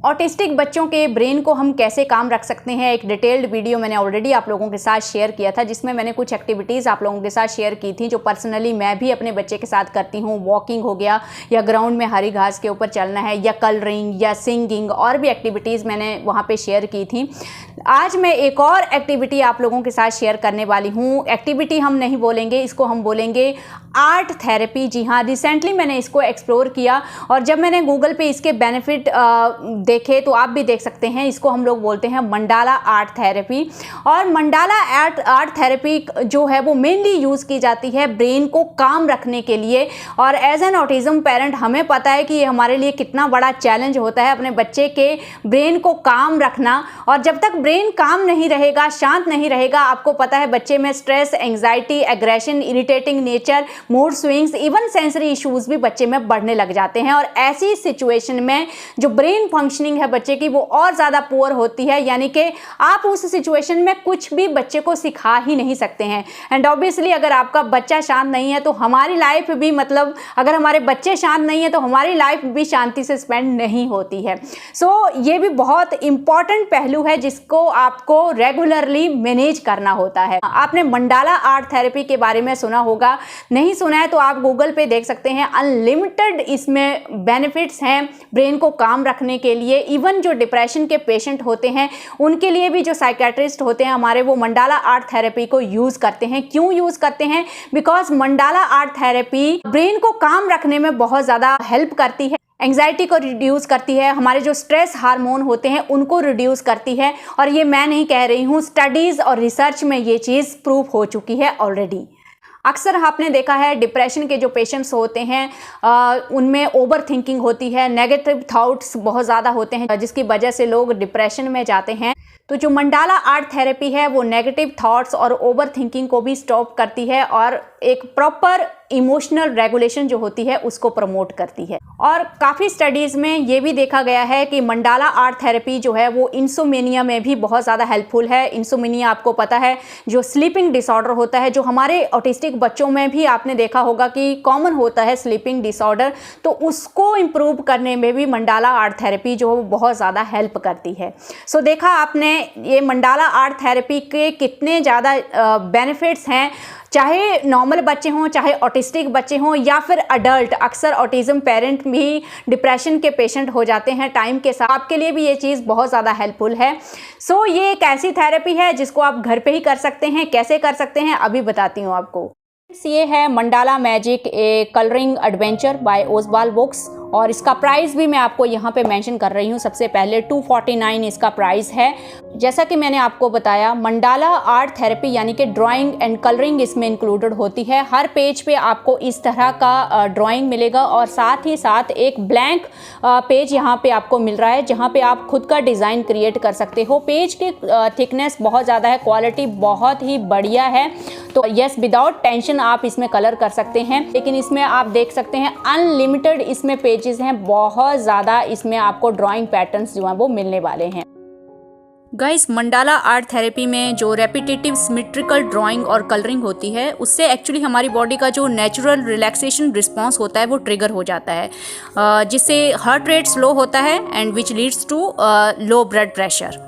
Autistic बच्चों के brain को हम कैसे काम रख सकते हैं, एक डिटेल्ड वीडियो मैंने ऑलरेडी आप लोगों के साथ शेयर किया था, जिसमें मैंने कुछ एक्टिविटीज़ आप लोगों के साथ शेयर की थी जो पर्सनली मैं भी अपने बच्चे के साथ करती हूँ। वॉकिंग हो गया, या ग्राउंड में हरी घास के ऊपर चलना है, या कलरिंग, या सिंगिंग, और भी एक्टिविटीज़ मैंने वहाँ पे शेयर की थी। आज मैं एक और एक्टिविटी आप लोगों के साथ शेयर करने वाली हूँ। एक्टिविटी हम नहीं बोलेंगे, इसको हम बोलेंगे आर्ट थेरेपी। जी हाँ, रिसेंटली मैंने इसको एक्सप्लोर किया और जब मैंने गूगल पे इसके बेनिफिट देखे तो आप भी देख सकते हैं। इसको हम लोग बोलते हैं मंडाला आर्ट थेरेपी। और मंडाला आर्ट थेरेपी जो है वो मेनली यूज़ की जाती है ब्रेन को काम रखने के लिए। और एज एन ऑटिज्म पेरेंट हमें पता है कि ये हमारे लिए कितना बड़ा चैलेंज होता है अपने बच्चे के ब्रेन को काम रखना। और जब तक ब्रेन काम नहीं रहेगा, शांत नहीं रहेगा, आपको पता है बच्चे में stress, anxiety, aggression, irritating nature, mood swings, even sensory issues भी बच्चे में बढ़ने लग जाते हैं। और ऐसी सिचुएशन में जो ब्रेन फंक्शनिंग है बच्चे की वो और ज़्यादा पुअर होती है, यानी कि आप उस सिचुएशन में कुछ भी बच्चे को सिखा ही नहीं सकते हैं। एंड ऑब्वियसली अगर आपका बच्चा शांत नहीं है तो हमारी लाइफ भी, मतलब अगर हमारे बच्चे शांत नहीं है तो हमारी लाइफ भी शांति से स्पेंड नहीं होती है। सो ये भी बहुत इंपॉर्टेंट पहलू है जिसको आपको रेगुलरली मैनेज करना होता है। आपने मंडाला आर्ट थेरेपी के बारे में सुना होगा, नहीं सुना है तो आप गूगल पे देख सकते हैं। अनलिमिटेड इसमें बेनिफिट्स हैं ब्रेन को काम रखने के लिए। इवन जो डिप्रेशन के पेशेंट होते हैं उनके लिए भी, जो साइकेट्रिस्ट होते हैं हमारे, वो मंडाला आर्ट थेरेपी को यूज़ करते हैं। क्यों यूज़ करते हैं? Because mandala art therapy brain को काम रखने में बहुत ज़्यादा हेल्प करती है, एंग्जाइटी को रिड्यूस करती है, हमारे जो स्ट्रेस हार्मोन होते हैं उनको रिड्यूस करती है। और ये मैं नहीं कह रही हूँ, स्टडीज़ और रिसर्च में ये चीज़ प्रूव हो चुकी है ऑलरेडी। अक्सर आपने देखा है डिप्रेशन के जो पेशेंट्स होते हैं उनमें ओवर थिंकिंग होती है, नेगेटिव थॉट्स बहुत ज़्यादा होते हैं जिसकी वजह से लोग डिप्रेशन में जाते हैं। तो जो मंडाला आर्ट थेरेपी है वो नेगेटिव थॉट्स और ओवर थिंकिंग को भी स्टॉप करती है और एक प्रॉपर इमोशनल रेगुलेशन जो होती है उसको प्रमोट करती है। और काफ़ी स्टडीज़ में ये भी देखा गया है कि मंडाला आर्ट थेरेपी जो है वो इंसोमेनिया में भी बहुत ज़्यादा हेल्पफुल है। इंसोमेनिया आपको पता है जो स्लीपिंग डिसऑर्डर होता है, जो हमारे ऑटिस्टिक बच्चों में भी आपने देखा होगा कि कॉमन होता है स्लीपिंग डिसऑर्डर, तो उसको इम्प्रूव करने में भी मंडाला आर्ट थेरेपी जो है वो बहुत ज़्यादा हेल्प करती है। सो देखा आपने ये मंडाला आर्ट थेरेपी के कितने ज़्यादा बेनिफिट्स हैं, चाहे नॉर्मल बच्चे हों, चाहे ऑटिस्टिक बच्चे हों, या फिर अडल्ट। अक्सर ऑटिज्म पेरेंट भी डिप्रेशन के पेशेंट हो जाते हैं टाइम के साथ, आपके लिए भी ये चीज़ बहुत ज़्यादा हेल्पफुल है। सो ये एक ऐसी थेरेपी है जिसको आप घर पे ही कर सकते हैं। कैसे कर सकते हैं अभी बताती हूँ आपको। ये है Mandala magic, a colouring adventure by Oswal books, और इसका प्राइस भी मैं आपको यहाँ पे मेंशन कर रही हूँ। सबसे पहले 249 इसका प्राइस है। जैसा कि मैंने आपको बताया, मंडाला आर्ट थेरेपी यानी कि ड्राइंग एंड कलरिंग इसमें इंक्लूडेड होती है। हर पेज पे आपको इस तरह का ड्राइंग मिलेगा और साथ ही साथ एक ब्लैंक पेज यहाँ पे आपको मिल रहा है जहाँ पे आप खुद का डिज़ाइन क्रिएट कर सकते हो। पेज की थिकनेस बहुत ज़्यादा है, क्वालिटी बहुत ही बढ़िया है। तो यस, विदाउट टेंशन आप इसमें कलर कर सकते हैं। लेकिन इसमें आप देख सकते हैं अनलिमिटेड इसमें पेजेस हैं, बहुत ज़्यादा इसमें आपको ड्राइंग पैटर्न्स जो हैं वो मिलने वाले हैं। गाइस, मंडाला आर्ट थेरेपी में जो रेपिटेटिव सिमेट्रिकल ड्राइंग और कलरिंग होती है उससे एक्चुअली हमारी बॉडी का जो नेचुरल रिलैक्सेशन रिस्पांस होता है वो ट्रिगर हो जाता है, जिससे हार्ट रेट स्लो होता है and which leads to low blood pressure.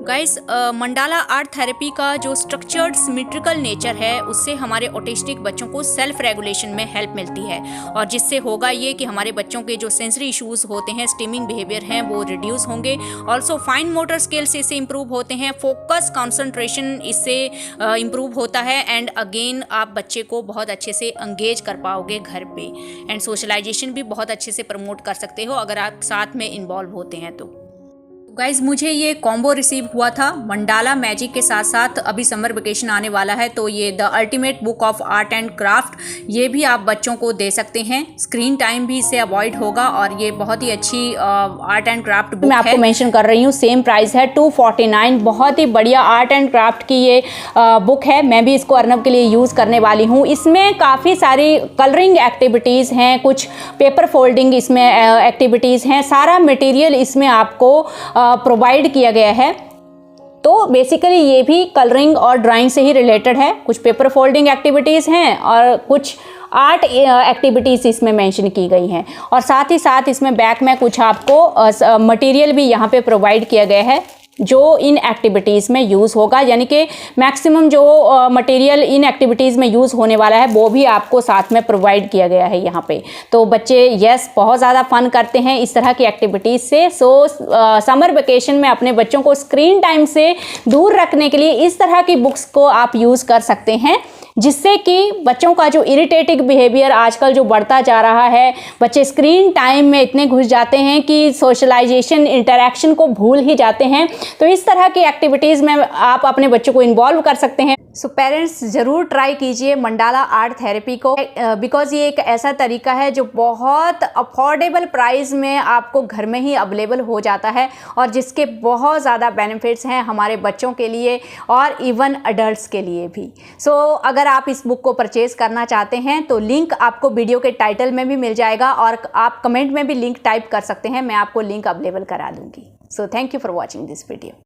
Guys, mandala art therapy का जो स्ट्रक्चर्ड सिमेट्रिकल नेचर है उससे हमारे ऑटिस्टिक बच्चों को सेल्फ रेगुलेशन में हेल्प मिलती है, और जिससे होगा ये कि हमारे बच्चों के जो सेंसरी इश्यूज होते हैं, स्टिमिंग बिहेवियर हैं, वो रिड्यूस होंगे। ऑल्सो फाइन मोटर स्किल्स इससे इंप्रूव होते हैं, फोकस कंसंट्रेशन इससे इंप्रूव होता है, एंड अगेन आप बच्चे को बहुत अच्छे से एंगेज कर पाओगे घर पे, एंड सोशलाइजेशन भी बहुत अच्छे से प्रमोट कर सकते हो अगर आप साथ में इन्वॉल्व होते हैं तो। गाइज, मुझे ये कॉम्बो रिसीव हुआ था मंडाला मैजिक के साथ साथ। अभी समर वेकेशन आने वाला है तो ये the ultimate book of art and craft, ये भी आप बच्चों को दे सकते हैं। स्क्रीन टाइम भी इससे अवॉइड होगा और ये बहुत ही अच्छी आर्ट एंड क्राफ्ट बुक मैं आपको मेंशन कर रही हूँ। सेम प्राइस है 249। बहुत ही बढ़िया आर्ट एंड क्राफ्ट की ये बुक है। मैं भी इसको अर्नब के लिए यूज़ करने वाली हूँ। इसमें काफ़ी सारी कलरिंग एक्टिविटीज़ हैं, कुछ पेपर फोल्डिंग इसमें एक्टिविटीज़ हैं। सारा मटेरियल इसमें आपको प्रोवाइड किया गया है। तो बेसिकली ये भी कलरिंग और ड्राइंग से ही रिलेटेड है। कुछ पेपर फोल्डिंग एक्टिविटीज़ हैं और कुछ 8 एक्टिविटीज़ इसमें मेंशन की गई हैं। और साथ ही साथ इसमें बैक में कुछ आपको मटेरियल भी यहाँ पे प्रोवाइड किया गया है जो इन एक्टिविटीज़ में यूज़ होगा, यानी कि मैक्सिमम जो मटेरियल इन एक्टिविटीज़ में यूज़ होने वाला है वो भी आपको साथ में प्रोवाइड किया गया है यहाँ पे। तो बच्चे यस बहुत ज़्यादा फन करते हैं इस तरह की एक्टिविटीज़ से। सो समर वेकेशन में अपने बच्चों को स्क्रीन टाइम से दूर रखने के लिए इस तरह की बुक्स को आप यूज़ कर सकते हैं, जिससे कि बच्चों का जो इरिटेटिव बिहेवियर आजकल जो बढ़ता जा रहा है, बच्चे स्क्रीन टाइम में इतने घुस जाते हैं कि सोशलाइजेशन इंटरेक्शन को भूल ही जाते हैं। तो इस तरह की एक्टिविटीज़ में आप अपने बच्चों को इन्वॉल्व कर सकते हैं। सो पेरेंट्स ज़रूर ट्राई कीजिए मंडाला आर्ट थेरेपी को, बिकॉज ये एक ऐसा तरीका है जो बहुत अफोर्डेबल प्राइस में आपको घर में ही अवेलेबल हो जाता है और जिसके बहुत ज़्यादा बेनिफिट्स हैं हमारे बच्चों के लिए और इवन अडल्ट्स के लिए भी। सो अगर आप इस बुक को परचेज़ करना चाहते हैं तो लिंक आपको वीडियो के टाइटल में भी मिल जाएगा और आप कमेंट में भी लिंक टाइप कर सकते हैं, मैं आपको लिंक अवेलेबल करा दूँगी। So thank you for watching this video.